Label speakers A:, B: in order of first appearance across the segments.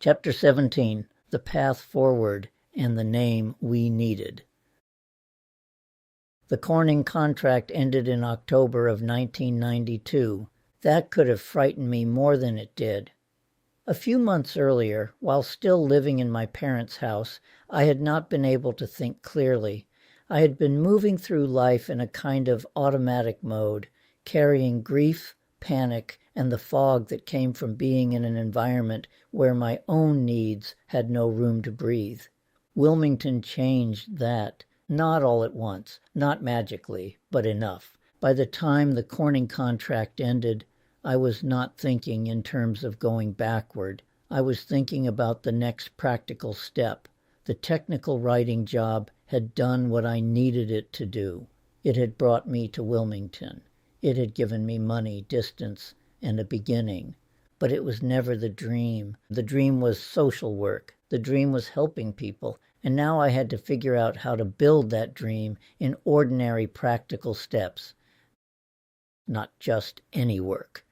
A: Chapter 17, The Path Forward and the Name We Needed. The Corning contract ended in October of 1992. That could have frightened me more than it did. A few months earlier, while still living in my parents' house, I had not been able to think clearly. I had been moving through life in a kind of automatic mode, carrying grief, panic, and the fog that came from being in an environment where my own needs had no room to breathe. Wilmington changed that, not all at once, not magically, but enough. By the time the Corning contract ended, I was not thinking in terms of going backward. I was thinking about the next practical step. The technical writing job had done what I needed it to do. It had brought me to Wilmington. It had given me money, distance, and a beginning. But it was never the dream. The dream was social work. The dream was helping people. And now I had to figure out how to build that dream in ordinary practical steps. Not just any work.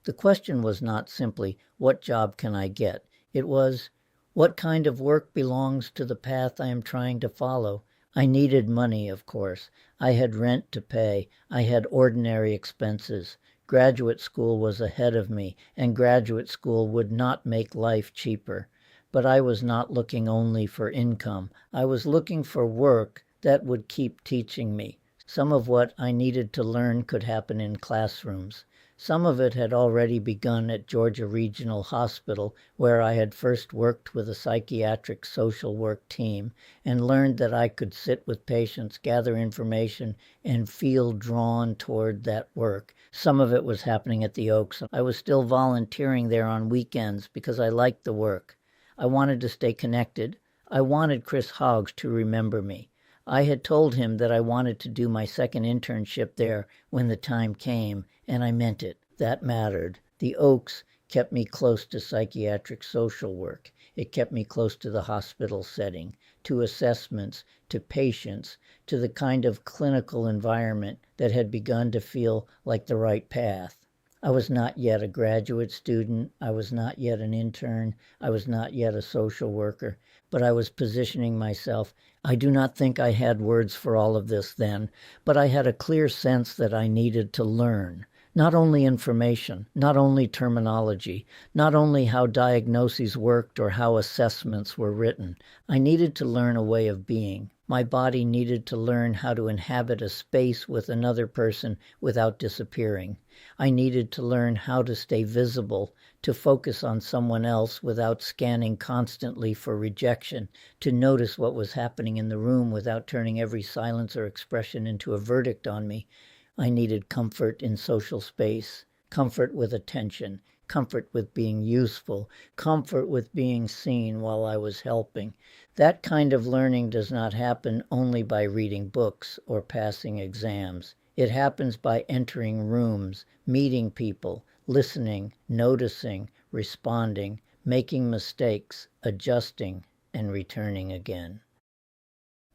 A: The question was not simply, what job can I get? It was, what kind of work belongs to the path I am trying to follow? I needed money, of course. I had rent to pay. I had ordinary expenses. Graduate school was ahead of me, and graduate school would not make life cheaper. But I was not looking only for income. I was looking for work that would keep teaching me. Some of what I needed to learn could happen in classrooms. Some of it had already begun at Georgia Regional Hospital, where I had first worked with a psychiatric social work team and learned that I could sit with patients, gather information, and feel drawn toward that work. Some of it was happening at the Oaks. I was still volunteering there on weekends because I liked the work. I wanted to stay connected. I wanted Chris Hauge to remember me. I had told him that I wanted to do my second internship there when the time came, and I meant it. That mattered. The Oaks kept me close to psychiatric social work. It kept me close to the hospital setting, to assessments, to patients, to the kind of clinical environment that had begun to feel like the right path. I was not yet a graduate student. I was not yet an intern. I was not yet a social worker. But I was positioning myself. I do not think I had words for all of this then, but I had a clear sense that I needed to learn. Not only information, not only terminology, not only how diagnoses worked or how assessments were written. I needed to learn a way of being. My body needed to learn how to inhabit a space with another person without disappearing. I needed to learn how to stay visible, to focus on someone else without scanning constantly for rejection, to notice what was happening in the room without turning every silence or expression into a verdict on me. I needed comfort in social space, comfort with attention, comfort with being useful, comfort with being seen while I was helping. That kind of learning does not happen only by reading books or passing exams. It happens by entering rooms, meeting people, listening, noticing, responding, making mistakes, adjusting, and returning again.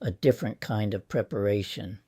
A: A different kind of preparation.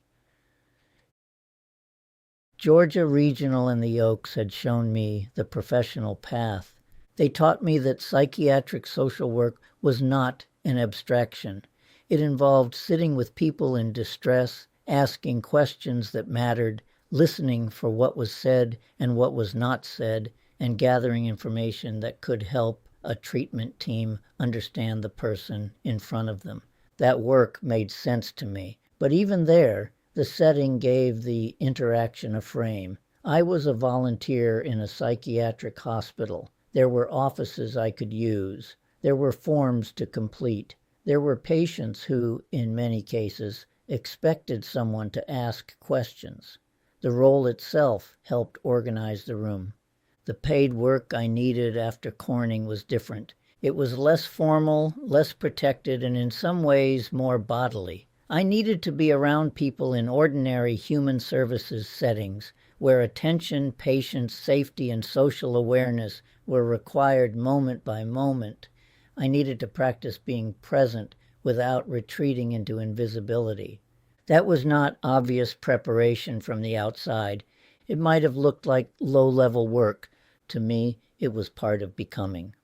A: Georgia Regional and the Oaks had shown me the professional path. They taught me that psychiatric social work was not an abstraction. It involved sitting with people in distress, asking questions that mattered, listening for what was said and what was not said, and gathering information that could help a treatment team understand the person in front of them. That work made sense to me. But even there, the setting gave the interaction a frame. I was a volunteer in a psychiatric hospital. There were offices I could use. There were forms to complete. There were patients who, in many cases, expected someone to ask questions. The role itself helped organize the room. The paid work I needed after Corning was different. It was less formal, less protected, and in some ways more bodily. I needed to be around people in ordinary human services settings where attention, patience, safety, and social awareness were required moment by moment. I needed to practice being present without retreating into invisibility. That was not obvious preparation from the outside. It might have looked like low-level work. To me, it was part of becoming.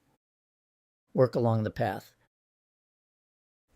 A: work along the path.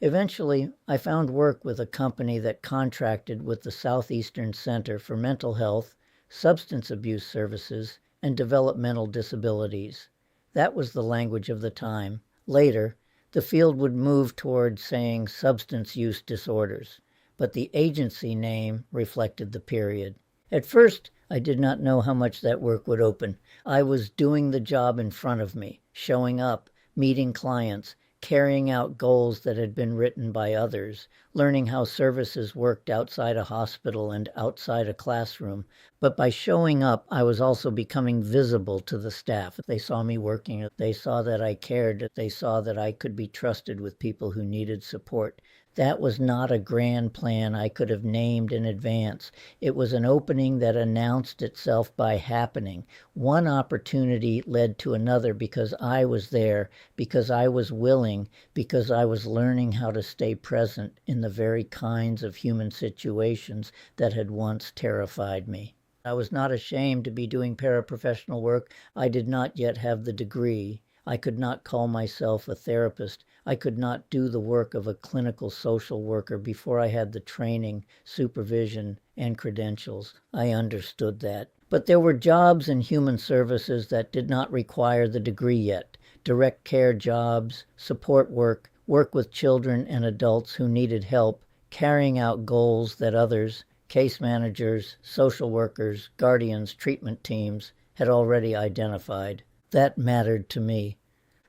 A: Eventually, I found work with a company that contracted with the Southeastern Center for Mental Health, Substance Abuse Services, and Developmental Disabilities. That was the language of the time. Later, the field would move toward saying substance use disorders, but the agency name reflected the period. At first, I did not know how much that work would open. I was doing the job in front of me, showing up, meeting clients, carrying out goals that had been written by others, learning how services worked outside a hospital and outside a classroom. But by showing up, I was also becoming visible to the staff. They saw me working. They saw that I cared. They saw that I could be trusted with people who needed support. That was not a grand plan I could have named in advance. It was an opening that announced itself by happening. One opportunity led to another because I was there, because I was willing, because I was learning how to stay present in the very kinds of human situations that had once terrified me. I was not ashamed to be doing paraprofessional work. I did not yet have the degree. I could not call myself a therapist. I could not do the work of a clinical social worker before I had the training, supervision, and credentials. I understood that. But there were jobs in human services that did not require the degree yet. Direct care jobs, support work, work with children and adults who needed help, carrying out goals that others, case managers, social workers, guardians, treatment teams, had already identified. That mattered to me.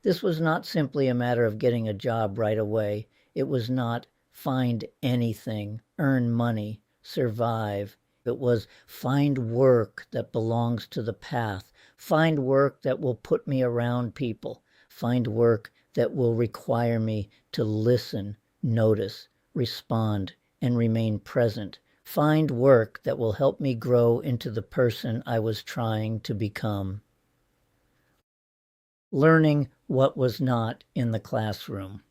A: This was not simply a matter of getting a job right away. It was not find anything, earn money, survive. It was find work that belongs to the path. Find work that will put me around people. Find work that will require me to listen, notice, respond, and remain present. Find work that will help me grow into the person I was trying to become. Learning what was not in the classroom.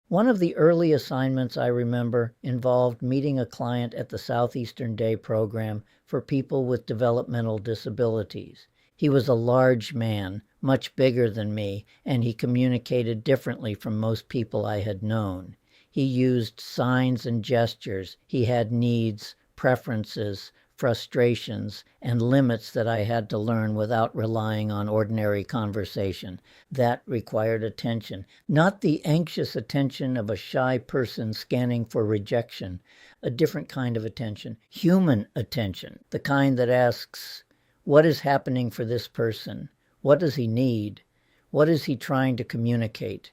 A: One of the early assignments I remember involved meeting a client at the Southeastern Day program for people with developmental disabilities. He was a large man, much bigger than me, and he communicated differently from most people I had known. He used signs and gestures. He had needs, preferences, frustrations, and limits that I had to learn without relying on ordinary conversation. That required attention, not the anxious attention of a shy person scanning for rejection, a different kind of attention, human attention, the kind that asks, what is happening for this person? What does he need? What is he trying to communicate?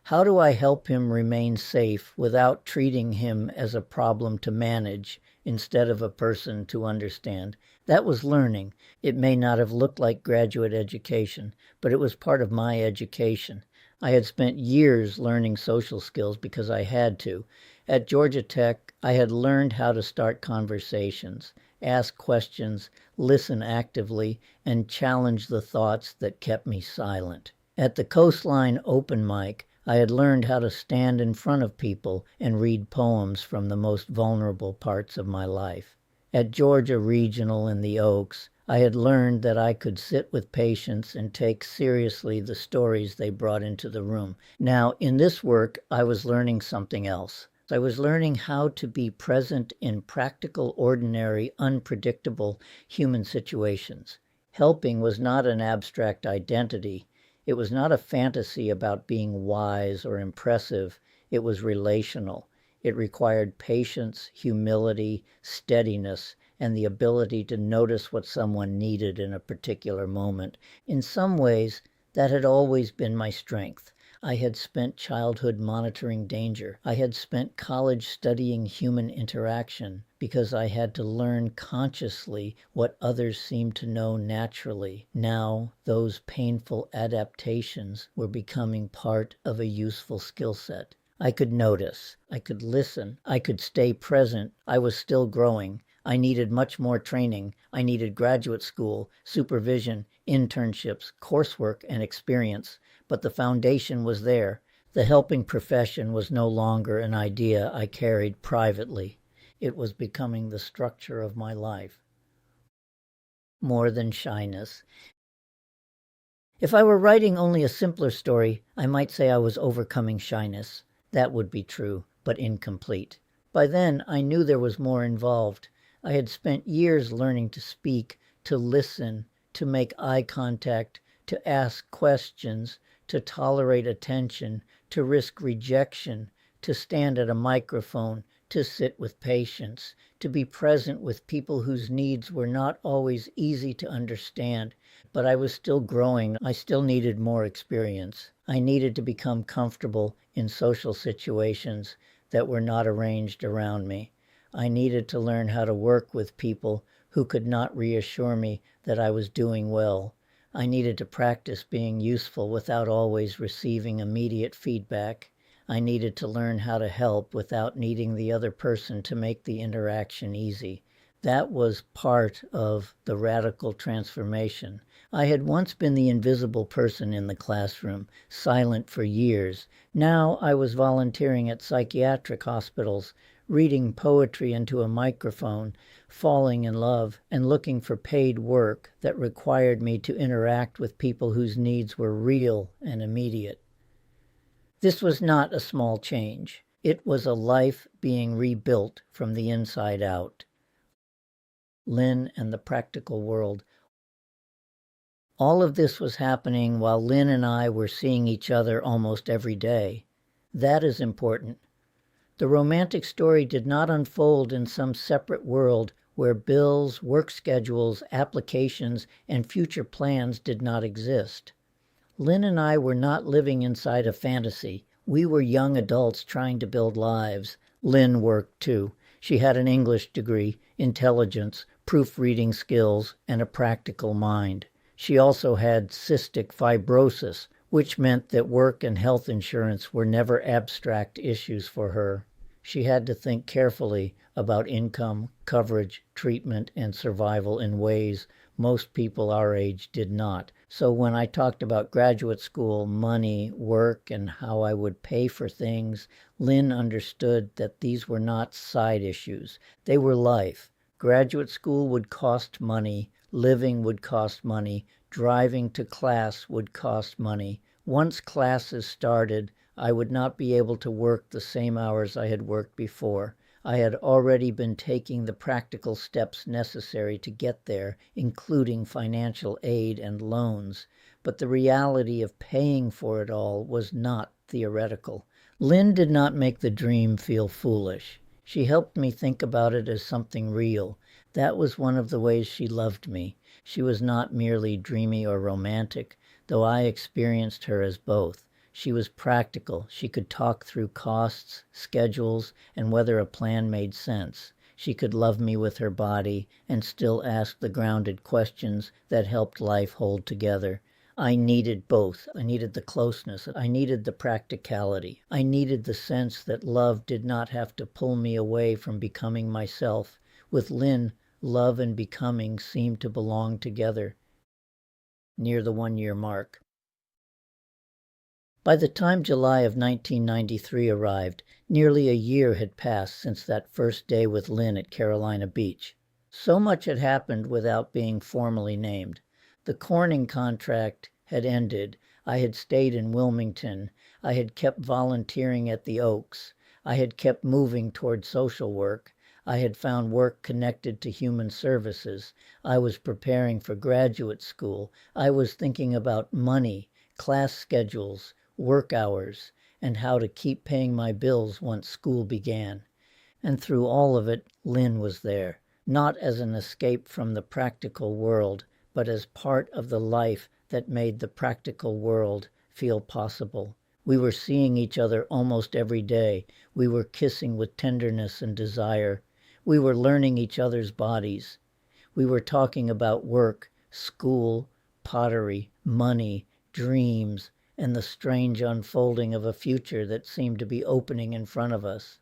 A: How do I help him remain safe without treating him as a problem to manage instead of a person to understand? That was learning. It may not have looked like graduate education, but it was part of my education. I had spent years learning social skills because I had to. At Georgia Tech, I had learned how to start conversations, ask questions, listen actively, and challenge the thoughts that kept me silent. At the Coastline Open Mic, I had learned how to stand in front of people and read poems from the most vulnerable parts of my life. At Georgia Regional in the Oaks, I had learned that I could sit with patients and take seriously the stories they brought into the room. Now, in this work, I was learning something else. I was learning how to be present in practical, ordinary, unpredictable human situations. Helping was not an abstract identity. It was not a fantasy about being wise or impressive. It was relational. It required patience, humility, steadiness, and the ability to notice what someone needed in a particular moment. In some ways, that had always been my strength. I had spent childhood monitoring danger. I had spent college studying human interaction because I had to learn consciously what others seemed to know naturally. Now, those painful adaptations were becoming part of a useful skill set. I could notice. I could listen. I could stay present. I was still growing. I needed much more training. I needed graduate school, supervision, internships, coursework, and experience. But the foundation was there. The helping profession was no longer an idea I carried privately. It was becoming the structure of my life. More than shyness. If I were writing only a simpler story, I might say I was overcoming shyness. That would be true, but incomplete. By then, I knew there was more involved. I had spent years learning to speak, to listen, to make eye contact, to ask questions, to tolerate attention, to risk rejection, to stand at a microphone, to sit with patients, to be present with people whose needs were not always easy to understand. But I was still growing. I still needed more experience. I needed to become comfortable in social situations that were not arranged around me. I needed to learn how to work with people who could not reassure me that I was doing well. I needed to practice being useful without always receiving immediate feedback. I needed to learn how to help without needing the other person to make the interaction easy. That was part of the radical transformation. I had once been the invisible person in the classroom, silent for years. Now I was volunteering at psychiatric hospitals, reading poetry into a microphone, falling in love, and looking for paid work that required me to interact with people whose needs were real and immediate. This was not a small change. It was a life being rebuilt from the inside out. Lynn and the practical world. All of this was happening while Lynn and I were seeing each other almost every day. That is important. The romantic story did not unfold in some separate world where bills, work schedules, applications, and future plans did not exist. Lynn and I were not living inside a fantasy. We were young adults trying to build lives. Lynn worked too. She had an English degree, intelligence, proofreading skills, and a practical mind. She also had cystic fibrosis, which meant that work and health insurance were never abstract issues for her. She had to think carefully about income, coverage, treatment, and survival in ways most people our age did not. So when I talked about graduate school, money, work, and how I would pay for things, Lynn understood that these were not side issues. They were life. Graduate school would cost money. Living would cost money. Driving to class would cost money. Once classes started, I would not be able to work the same hours I had worked before. I had already been taking the practical steps necessary to get there, including financial aid and loans. But the reality of paying for it all was not theoretical. Lynn did not make the dream feel foolish. She helped me think about it as something real. That was one of the ways she loved me. She was not merely dreamy or romantic, though I experienced her as both. She was practical. She could talk through costs, schedules, and whether a plan made sense. She could love me with her body and still ask the grounded questions that helped life hold together. I needed both. I needed the closeness. I needed the practicality. I needed the sense that love did not have to pull me away from becoming myself. With Lynn, love and becoming seemed to belong together. Near the 1-year mark. By the time July of 1993 arrived, nearly a year had passed since that first day with Lynn at Carolina Beach. So much had happened without being formally named. The Corning contract had ended. I had stayed in Wilmington. I had kept volunteering at the Oaks. I had kept moving toward social work. I had found work connected to human services. I was preparing for graduate school. I was thinking about money, class schedules, work hours, and how to keep paying my bills once school began. And through all of it, Lynn was there, not as an escape from the practical world, but as part of the life that made the practical world feel possible. We were seeing each other almost every day. We were kissing with tenderness and desire. We were learning each other's bodies. We were talking about work, school, pottery, money, dreams, and the strange unfolding of a future that seemed to be opening in front of us.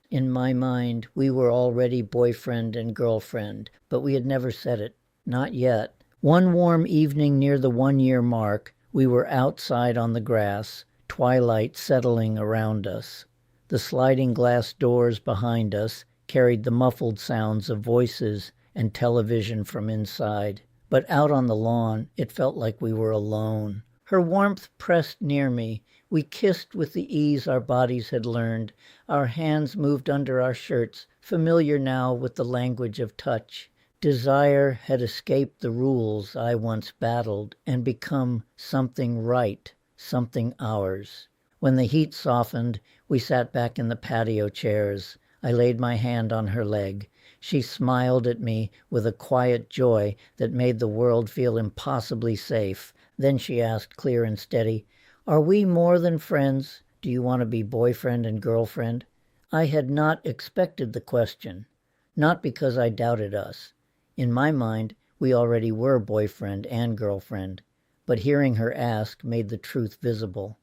A: In my mind, we were already boyfriend and girlfriend, but we had never said it. Not yet. One warm evening near the 1-year mark, we were outside on the grass, twilight settling around us. The sliding glass doors behind us carried the muffled sounds of voices and television from inside. But out on the lawn, it felt like we were alone. Her warmth pressed near me. We kissed with the ease our bodies had learned. Our hands moved under our shirts, familiar now with the language of touch. Desire had escaped the rules I once battled and become something right, something ours. When the heat softened, we sat back in the patio chairs. I laid my hand on her leg. She smiled at me with a quiet joy that made the world feel impossibly safe. Then she asked, clear and steady, "Are we more than friends? Do you want to be boyfriend and girlfriend?" I had not expected the question, not because I doubted us. In my mind, we already were boyfriend and girlfriend, but hearing her ask made the truth visible.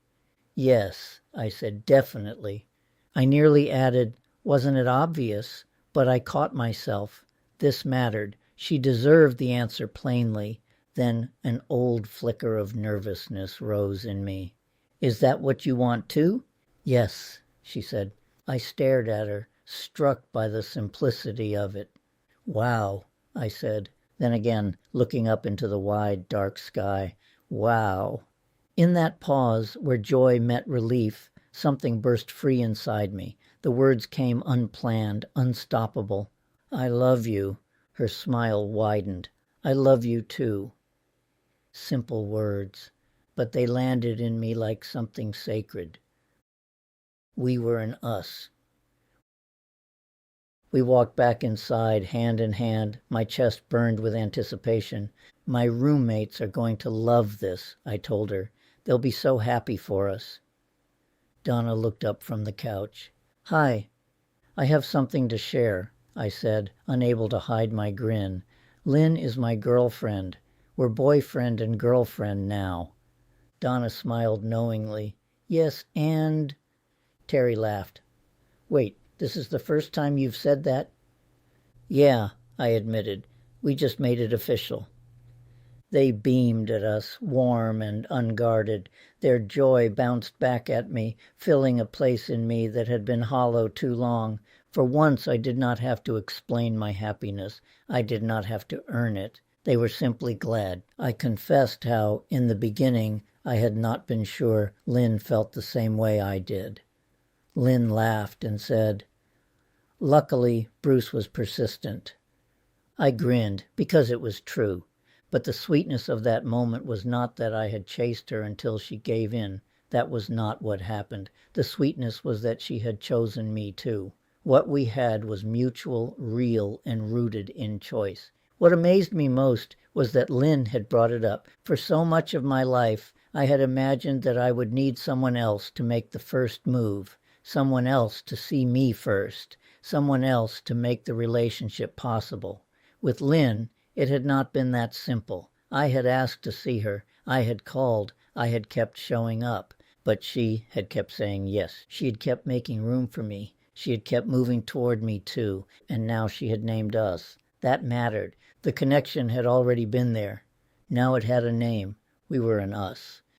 A: "Yes," I said, "definitely." I nearly added, "Wasn't it obvious?" But I caught myself. This mattered. She deserved the answer plainly. Then an old flicker of nervousness rose in me. "Is that what you want too?" "Yes," she said. I stared at her, struck by the simplicity of it. "Wow," I said. Then again, looking up into the wide, dark sky. "Wow." In that pause, where joy met relief, something burst free inside me. The words came unplanned, unstoppable. "I love you." Her smile widened. "I love you too." Simple words, but they landed in me like something sacred. We were an us. We walked back inside, hand in hand. My chest burned with anticipation. "My roommates are going to love this," I told her. "They'll be so happy for us." Donna looked up from the couch. "Hi. I have something to share," I said, unable to hide my grin. "Lynn is my girlfriend. We're boyfriend and girlfriend now." Donna smiled knowingly. "Yes, and—" Terry laughed. "Wait, this is the first time you've said that?" "Yeah," I admitted. "We just made it official." They beamed at us, warm and unguarded. Their joy bounced back at me, filling a place in me that had been hollow too long. For once I did not have to explain my happiness. I did not have to earn it. They were simply glad. I confessed how, in the beginning, I had not been sure Lynn felt the same way I did. Lynn laughed and said, "Luckily, Bruce was persistent." I grinned, because it was true. But the sweetness of that moment was not that I had chased her until she gave in. That was not what happened. The sweetness was that she had chosen me too. What we had was mutual, real, and rooted in choice. What amazed me most was that Lynn had brought it up. For so much of my life, I had imagined that I would need someone else to make the first move, someone else to see me first, someone else to make the relationship possible. With Lynn, it had not been that simple. I had asked to see her. I had called. I had kept showing up. But she had kept saying yes. She had kept making room for me. She had kept moving toward me too. And now she had named us. That mattered. The connection had already been there. Now it had a name. We were an us.